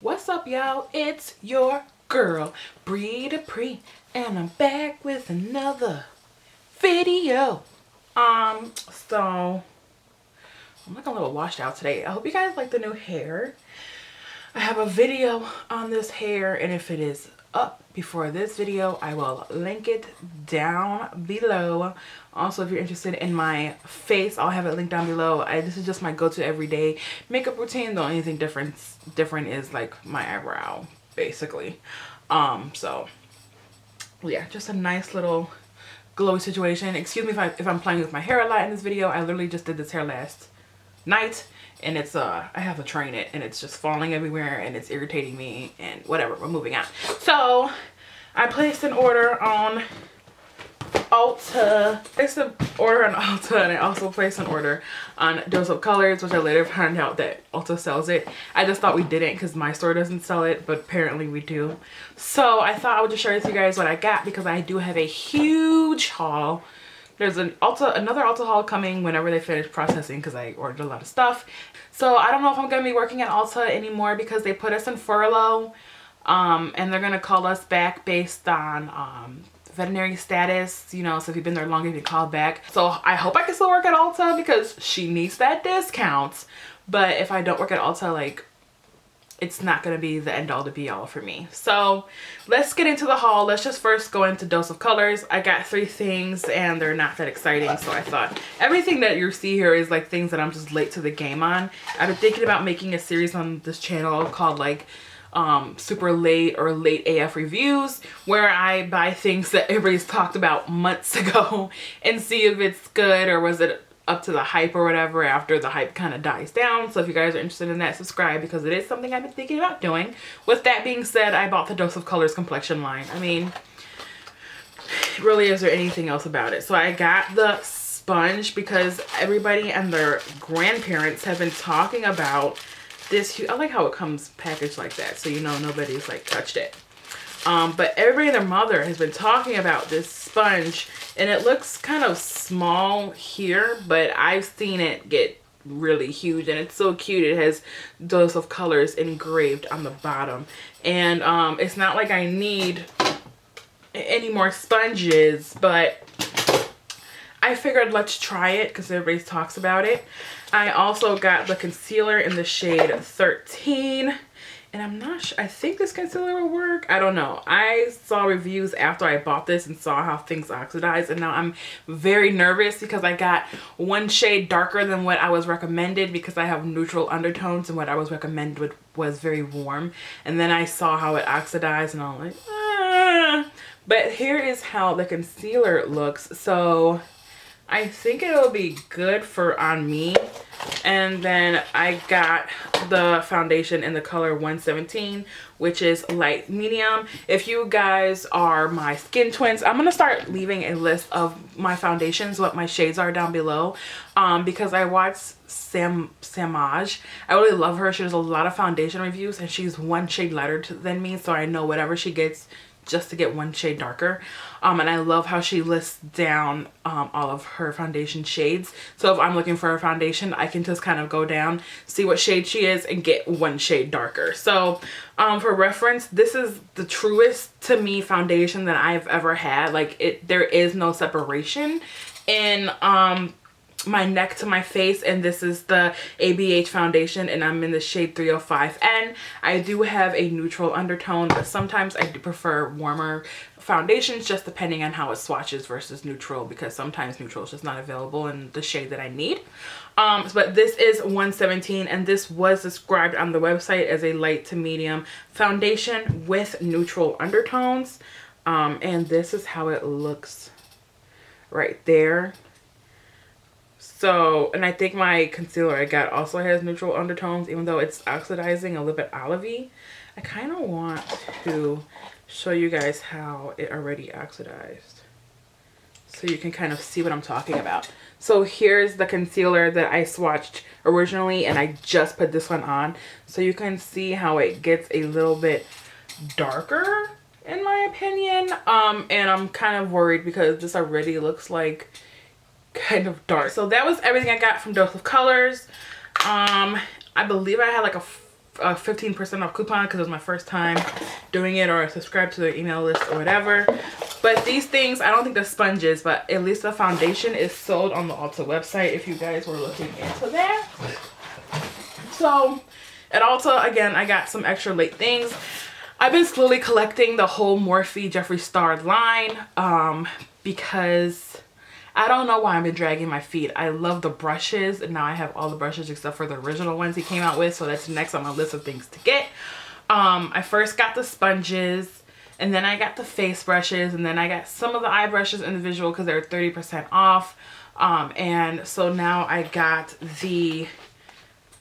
What's up, y'all? It's your girl Bree Dupree, and I'm back with another video. So I'm looking a little washed out today. I hope you guys like the new hair. I have a video on this hair, and if it is up before this video, I will link it down below. Also, if you're interested in my face, I'll have it linked down below. This is just my go-to everyday makeup routine. The only thing different is like my eyebrow, basically. So yeah, just a nice little glowy situation. Excuse me if I'm playing with my hair a lot in this video. I literally just did this hair last night, and it's I have to train it, and it's just falling everywhere, and it's irritating me, and whatever. We're moving on. So I placed an order on ULTA. And I also placed an order on Dose of Colors, which I later found out that ULTA sells it. I just thought we didn't because my store doesn't sell it, but apparently we do. So I thought I would just share with you guys what I got, because I do have a huge haul. There's another ULTA haul coming whenever they finish processing, because I ordered a lot of stuff. So I don't know if I'm going to be working at ULTA anymore, because they put us in furlough, and they're going to call us back based on veterinary status, you know. So if you've been there long, you've been called back. So I hope I can still work at ULTA, because she needs that discount. But if I don't work at ULTA, like, it's not going to be the end all to be all for me. So let's get into the haul. Let's just first go into Dose of Colors. I got 3 things, and they're not that exciting. So I thought everything that you see here is like things that I'm just late to the game on. I've been thinking about making a series on this channel called like super late or late AF reviews, where I buy things that everybody's talked about months ago and see if it's good, or was it up to the hype or whatever after the hype kind of dies down. So if you guys are interested in that, subscribe, because it is something I've been thinking about doing. With that being said, I bought the Dose of Colors complexion line. I mean, really, is there anything else about it? So I got the sponge because everybody and their grandparents have been talking about this. I like how it comes packaged like that, so you know nobody's like touched it. But everybody and their mother has been talking about this sponge, and it looks kind of small here, but I've seen it get really huge, and it's so cute. It has Dose of Colors engraved on the bottom, and it's not like I need any more sponges, but I figured let's try it because everybody talks about it. I also got the concealer in the shade 13. And I'm not sure, I think this concealer will work. I don't know. I saw reviews after I bought this and saw how things oxidize, and now I'm very nervous because I got one shade darker than what I was recommended, because I have neutral undertones, and what I was recommended was very warm. And then I saw how it oxidized, and I'm like, ah. But here is how the concealer looks. So I think it'll be good for on me. And then I got the foundation in the color 117, which is light medium. If you guys are my skin twins, I'm gonna start leaving a list of my foundations, what my shades are, down below, because I watched Samaj. I really love her. She does a lot of foundation reviews, and she's one shade lighter than me, so I know whatever she gets just to get one shade darker. And I love how she lists down all of her foundation shades. So if I'm looking for a foundation, I can just kind of go down, see what shade she is, and get one shade darker. So for reference, this is the truest to me foundation that I've ever had. Like, there is no separation in my neck to my face, and this is the ABH foundation, and I'm in the shade 305N. I do have a neutral undertone, but sometimes I do prefer warmer foundations, just depending on how it swatches versus neutral, because sometimes neutral is just not available in the shade that I need. But this is 117, and this was described on the website as a light to medium foundation with neutral undertones. And this is how it looks right there. So, and I think my concealer I got also has neutral undertones, even though it's oxidizing a little bit olivey. I kind of want to show you guys how it already oxidized, so you can kind of see what I'm talking about. So here's the concealer that I swatched originally, and I just put this one on. So you can see how it gets a little bit darker, in my opinion. And I'm kind of worried because this already looks like kind of dark. So that was everything I got from Dose of Colors. I believe I had like a 15% off coupon because it was my first time doing it, or subscribe to their email list or whatever. But these things, I don't think they're sponges, but at least the foundation is sold on the Ulta website if you guys were looking into that. So at Ulta, again, I got some extra late things. I've been slowly collecting the whole Morphe Jeffree Star line because I don't know why I've been dragging my feet. I love the brushes, and now I have all the brushes except for the original ones he came out with, so that's next on my list of things to get. I first got the sponges, and then I got the face brushes, and then I got some of the eye brushes individual because they were 30% off. And so now I got the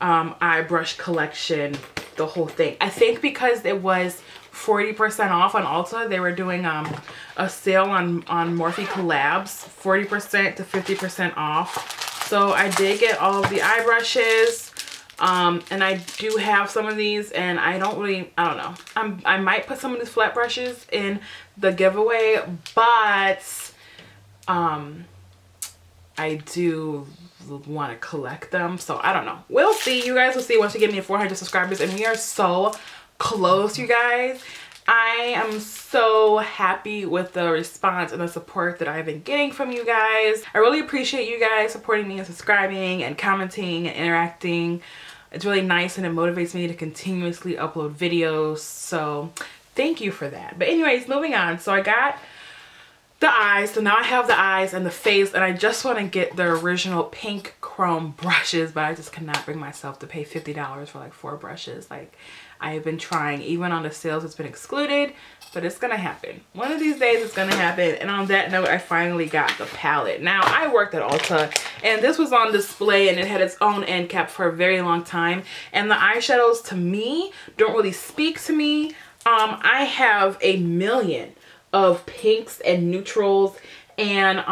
eye brush collection, the whole thing. I think because it was 40% off on Ulta, they were doing a sale on Morphe collabs, 40% to 50% off. So I did get all of the eye brushes, and I do have some of these, and I don't know. I might put some of these flat brushes in the giveaway, but I do want to collect them, so I don't know. We'll see. You guys will see once you get me 400 subscribers, and we are so close, you guys. I am so happy with the response and the support that I've been getting from you guys. I really appreciate you guys supporting me and subscribing and commenting and interacting. It's really nice, and it motivates me to continuously upload videos, so thank you for that. But anyways, moving on. So I got the eyes, so now I have the eyes and the face, and I just want to get the original pink chrome brushes, but I just cannot bring myself to pay $50 for like 4 brushes. Like, I have been trying, even on the sales it's been excluded, but it's gonna happen. One of these days it's gonna happen. And on that note, I finally got the palette. Now, I worked at Ulta, and this was on display, and it had its own end cap for a very long time, and the eyeshadows to me don't really speak to me. I have a million of pinks and neutrals, and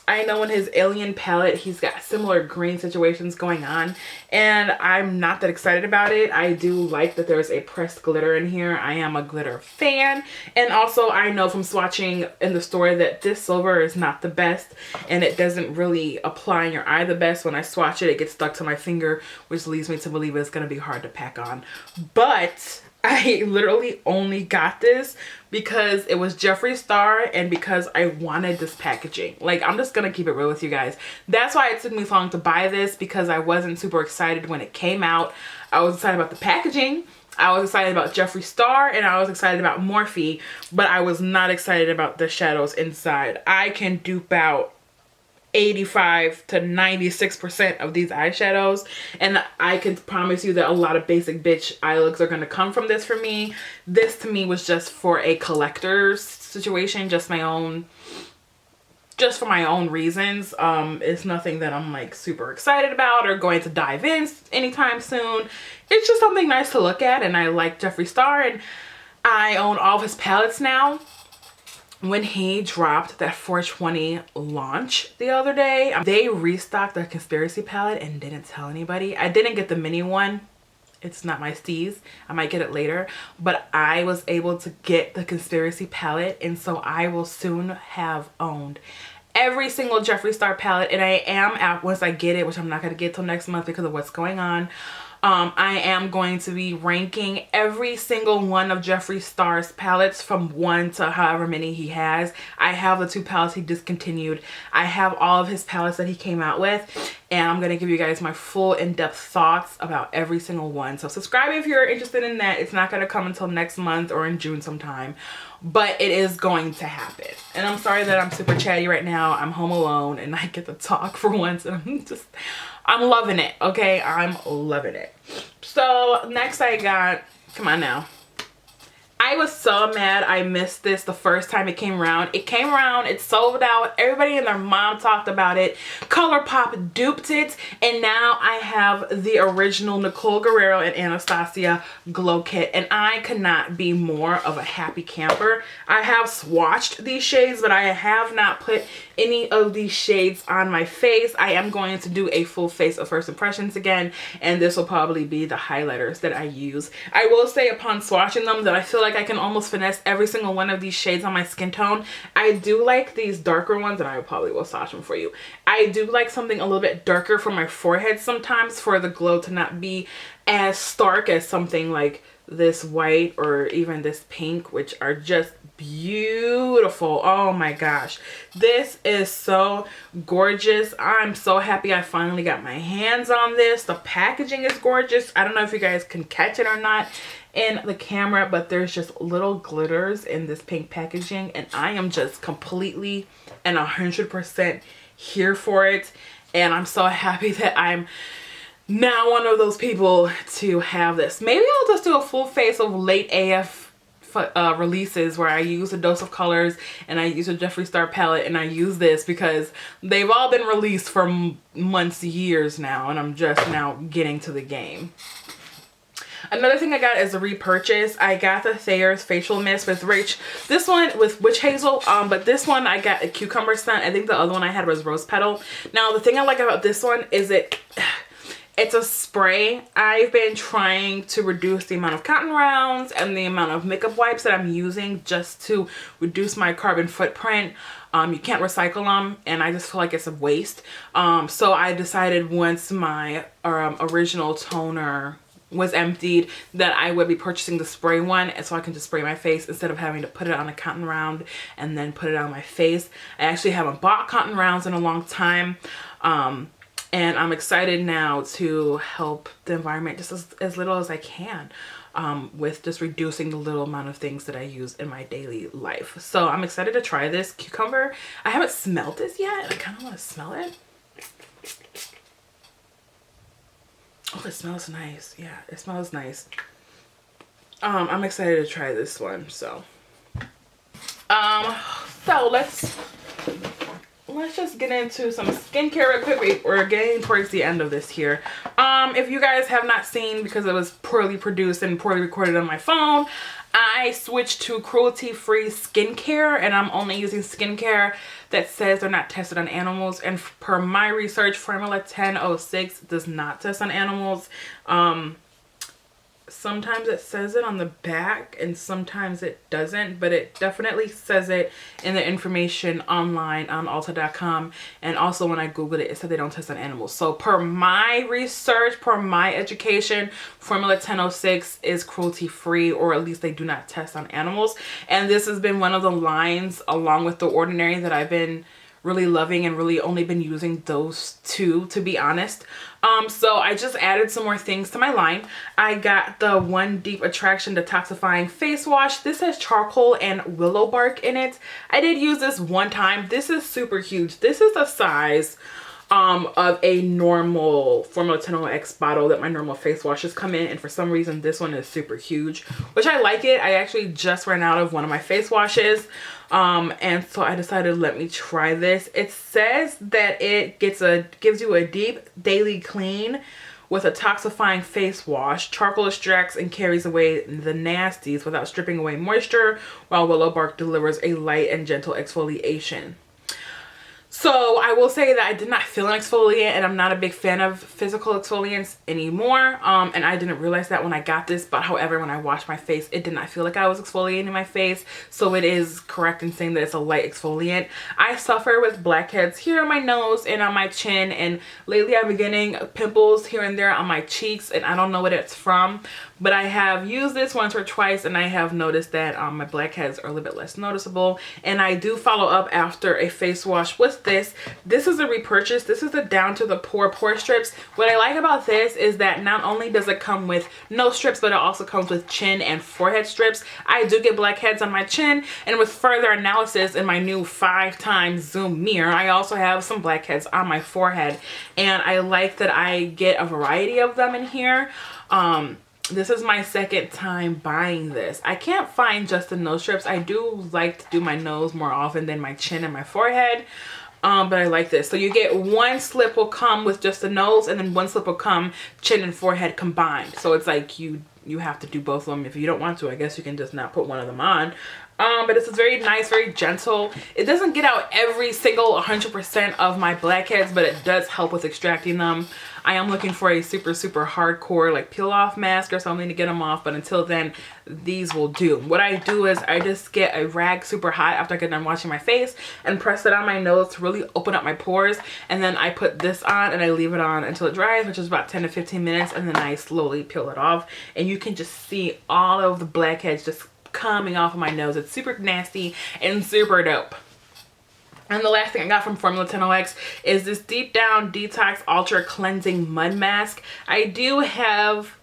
I know in his Alien palette he's got similar green situations going on, and I'm not that excited about it. I do like that there's a pressed glitter in here. I am a glitter fan, and also I know from swatching in the store that this silver is not the best, and it doesn't really apply in your eye the best. When I swatch it, it gets stuck to my finger, which leads me to believe it's going to be hard to pack on. But I literally only got this because it was Jeffree Star and because I wanted this packaging. Like, I'm just gonna keep it real with you guys. That's why it took me so long to buy this, because I wasn't super excited when it came out. I was excited about the packaging, I was excited about Jeffree Star, and I was excited about Morphe, but I was not excited about the shadows inside. I can dupe out 85 to 96% of these eyeshadows, and I can promise you that a lot of basic bitch eye looks are going to come from this for me. This to me was just for a collector's situation, just for my own reasons. It's nothing that I'm like super excited about or going to dive in anytime soon. It's just something nice to look at, and I like Jeffree Star, and I own all of his palettes now. When he dropped that 420 launch the other day, they restocked the Conspiracy palette and didn't tell anybody. I didn't get the mini one. It's not my steez. I might get it later. But I was able to get the Conspiracy palette, and so I will soon have owned every single Jeffree Star palette. And I am, once I get it, which I'm not going to get till next month because of what's going on, I am going to be ranking every single one of Jeffree Star's palettes from 1 to however many he has. I have the 2 palettes he discontinued. I have all of his palettes that he came out with, and I'm going to give you guys my full in-depth thoughts about every single one. So subscribe if you're interested in that. It's not going to come until next month or in June sometime, but it is going to happen. And I'm sorry that I'm super chatty right now. I'm home alone and I get to talk for once, and I'm loving it, okay? I'm loving it. So next I got, come on now. I was so mad I missed this the first time it came around. It came around, it sold out, everybody and their mom talked about it. ColourPop duped it, and now I have the original Nicole Guerrero and Anastasia Glow Kit, and I could not be more of a happy camper. I have swatched these shades, but I have not put any of these shades on my face. I am going to do a full face of first impressions again, and this will probably be the highlighters that I use. I will say upon swatching them that I feel like like I can almost finesse every single one of these shades on my skin tone. I do like these darker ones, and I probably will swatch them for you. I do like something a little bit darker for my forehead sometimes for the glow to not be as stark as something like this white or even this pink, which are just beautiful. Oh my gosh, this is so gorgeous. I'm so happy I finally got my hands on this. The packaging is gorgeous. I don't know if you guys can catch it or not in the camera, but there's just little glitters in this pink packaging, and I am just completely and 100% here for it. And I'm so happy that I'm now one of those people to have this. Maybe I'll just do a full face of late AF releases where I use a Dose of Colors and I use a Jeffree Star palette and I use this, because they've all been released for months, years now, and I'm just now getting to the game. Another thing I got is a repurchase. I got the Thayer's Facial Mist with this one with Witch Hazel, but this one I got a cucumber scent. I think the other one I had was Rose Petal. Now the thing I like about this one is it's a spray. I've been trying to reduce the amount of cotton rounds and the amount of makeup wipes that I'm using just to reduce my carbon footprint. You can't recycle them, and I just feel like it's a waste. So I decided once my original toner was emptied that I would be purchasing the spray one, and so I can just spray my face instead of having to put it on a cotton round and then put it on my face. I actually haven't bought cotton rounds in a long time. And I'm excited now to help the environment just as little as I can with just reducing the little amount of things that I use in my daily life. So I'm excited to try this cucumber. I haven't smelled this yet. I kind of want to smell it. Oh, it smells nice. Yeah, it smells nice. I'm excited to try this one. So let's just get into some skincare real quick. We're getting towards the end of this here. If you guys have not seen, because it was poorly produced and poorly recorded on my phone, I switched to cruelty-free skincare, and I'm only using skincare that says they're not tested on animals. And per my research, Formula 1006 does not test on animals. Sometimes it says it on the back and sometimes it doesn't, but it definitely says it in the information online on ulta.com, and also when I googled it, it said they don't test on animals. So per my research, per my education, Formula 1006 is cruelty free, or at least they do not test on animals. And this has been one of the lines along with The Ordinary that I've been really loving, and really only been using those two, to be honest. So I just added some more things to my line. I got the One Deep Attraction Detoxifying Face Wash. This has charcoal and willow bark in it. I did use this one time. This is super huge. This is the size of a normal Formula 1006 bottle that my normal face washes come in, and for some reason this one is super huge, which I like it. I actually just ran out of one of my face washes, and so I decided, let me try this. It says that it gives you a deep daily clean with a toxifying face wash. Charcoal extracts and carries away the nasties without stripping away moisture, while willow bark delivers a light and gentle exfoliation. So I will say that I did not feel an exfoliant, and I'm not a big fan of physical exfoliants anymore. And I didn't realize that when I got this, but however, when I washed my face, it did not feel like I was exfoliating my face. So it is correct in saying that it's a light exfoliant. I suffer with blackheads here on my nose and on my chin, and lately I've been getting pimples here and there on my cheeks, and I don't know what it's from. But I have used this once or twice, and I have noticed that my blackheads are a little bit less noticeable. And I do follow up after a face wash with this. This is a repurchase. This is the Down to the Pore strips. What I like about this is that not only does it come with nose strips, but it also comes with chin and forehead strips. I do get blackheads on my chin, and with further analysis in my new 5x zoom mirror, I also have some blackheads on my forehead. And I like that I get a variety of them in here. This is my second time buying this. I can't find just the nose strips. I do like to do my nose more often than my chin and my forehead. But I like this. So you get one slip will come with just the nose, and then one slip will come chin and forehead combined. So it's like you have to do both of them. If you don't want to, I guess you can just not put one of them on. But this is very nice, very gentle. It doesn't get out every single 100% of my blackheads, but it does help with extracting them. I am looking for a super hardcore like peel off mask or something to get them off, but until then these will do. What I do is I just get a rag super hot after I get done washing my face and press it on my nose to really open up my pores, and then I put this on and I leave it on until it dries, which is about 10 to 15 minutes, and then I slowly peel it off, and you can just see all of the blackheads just coming off of my nose. It's super nasty and super dope. And the last thing I got from Formula 10OX is this Deep Down Detox Ultra Cleansing Mud Mask. I do have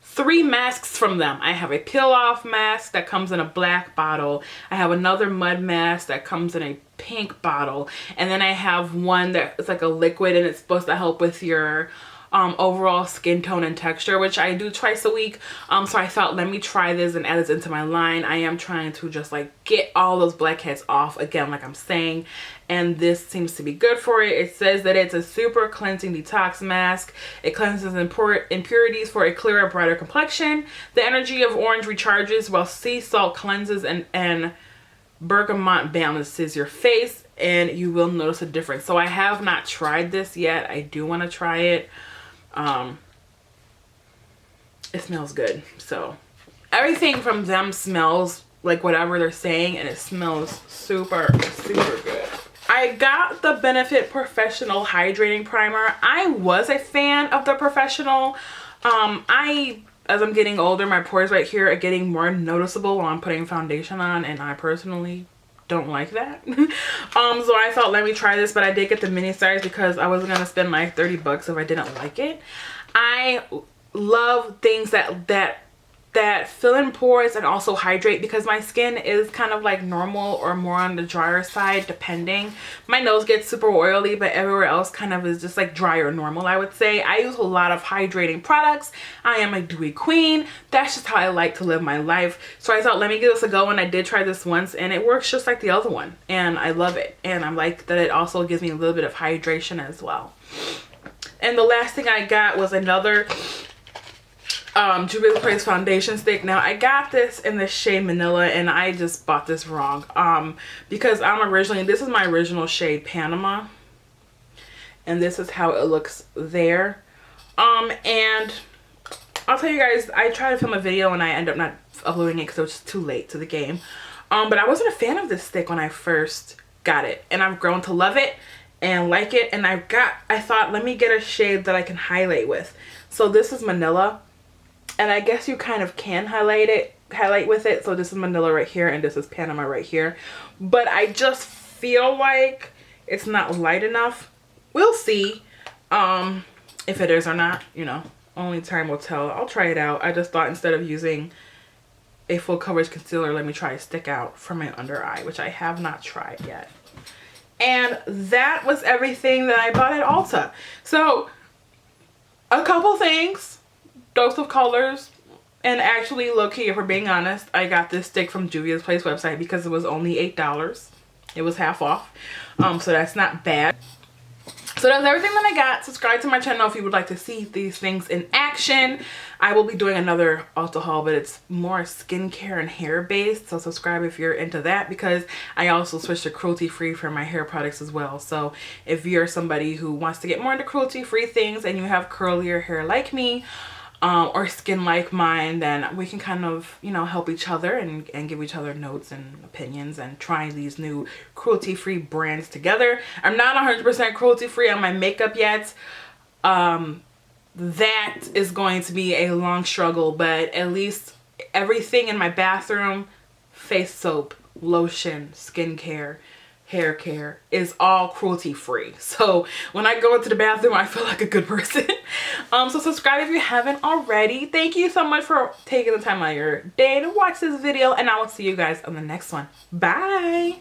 3 masks from them. I have a peel off mask that comes in a black bottle. I have another mud mask that comes in a pink bottle. And then I have one that's like a liquid, and it's supposed to help with your overall skin tone and texture, which I do twice a week. So I thought, let me try this and add this into my line. I am trying to just like get all those blackheads off again, like I'm saying, and this seems to be good for it. It says that it's a super cleansing detox mask. It cleanses impurities for a clearer, brighter complexion. The energy of orange recharges, while sea salt cleanses, and bergamot balances your face, and you will notice a difference. So I have not tried this yet. I do want to try it. It smells good. So everything from them smells like whatever they're saying, and it smells super good. I got the Benefit Professional Hydrating Primer. I was a fan of the Professional. As I'm getting older, my pores right here are getting more noticeable while I'm putting foundation on, and I personally don't like that. So I thought, let me try this, but I did get the mini size because I wasn't gonna spend like 30 bucks if I didn't like it. I love things that fill in pores and also hydrate, because my skin is kind of like normal or more on the drier side depending. My nose gets super oily, but everywhere else kind of is just like dry or normal, I would say. I use a lot of hydrating products. I am a dewy queen. That's just how I like to live my life. So I thought, let me give this a go, and I did try this once, and it works just like the other one, and I love it. And I like that it also gives me a little bit of hydration as well. And the last thing I got was another Jubilee Praise foundation stick. Now I got this in the shade Manila, and I just bought this wrong because this is my original shade Panama, and this is how it looks there. And I'll tell you guys, I tried to film a video and I ended up not uploading it because it was just too late to the game. But I wasn't a fan of this stick when I first got it, and I've grown to love it and like it. And I thought, let me get a shade that I can highlight with. So this is Manila, and I guess you kind of can highlight with it. So this is Manila right here, and this is Panama right here. But I just feel like it's not light enough. We'll see if it is or not, you know. Only time will tell. I'll try it out. I just thought, instead of using a full coverage concealer, let me try a stick out for my under eye, which I have not tried yet. And that was everything that I bought at Ulta. So a couple things. Dose of colors, and actually, low-key, if we're being honest, I got this stick from Juvia's Place website because it was only $8. It was half off, so that's not bad. So that's everything that I got. Subscribe to my channel if you would like to see these things in action. I will be doing another Ulta haul, but it's more skincare and hair based, so subscribe if you're into that, because I also switched to cruelty free for my hair products as well. So if you're somebody who wants to get more into cruelty free things and you have curlier hair like me, or skin like mine, then we can kind of, you know, help each other and give each other notes and opinions and try these new cruelty-free brands together. I'm not 100% cruelty-free on my makeup yet. That is going to be a long struggle, but at least everything in my bathroom, face soap, lotion, skincare, hair care, is all cruelty free. So when I go into the bathroom, I feel like a good person. So subscribe if you haven't already. Thank you so much for taking the time out of your day to watch this video, and I will see you guys on the next one. Bye.